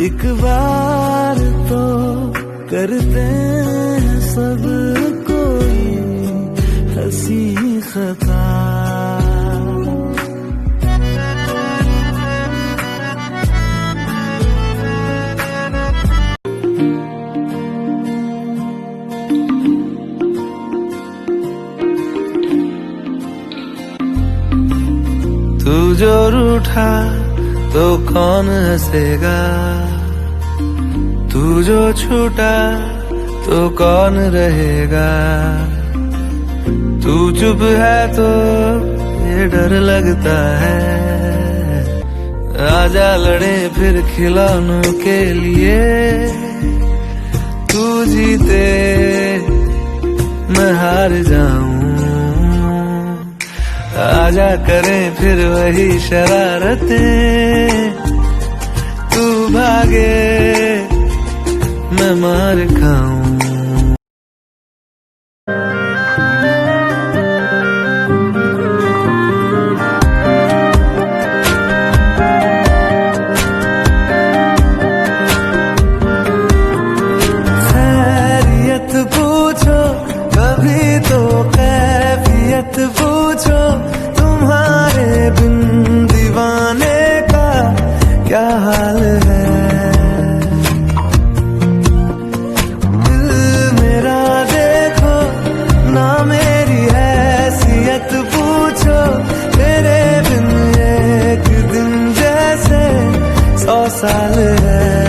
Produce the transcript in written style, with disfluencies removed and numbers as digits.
एक बार तो करते हैं सब कोई हंसी खता। तू जो रूठा तो कौन हंसेगा, तू जो छूटा तो कौन रहेगा। तू चुप है तो ये डर लगता है, आजा लड़े फिर खिलौनों के लिए। तू जीते मैं हार जाऊं, आजा करें फिर वही शरारतें। तू भागे मैं मार खाऊं। खैरियत पूछो कभी तो कैफियत पूछो, तुम्हारे बिन दीवाने का क्या हाल है। दिल मेरा देखो ना मेरी हैसियत पूछो, तेरे बिन एक दिन जैसे 100 साल है।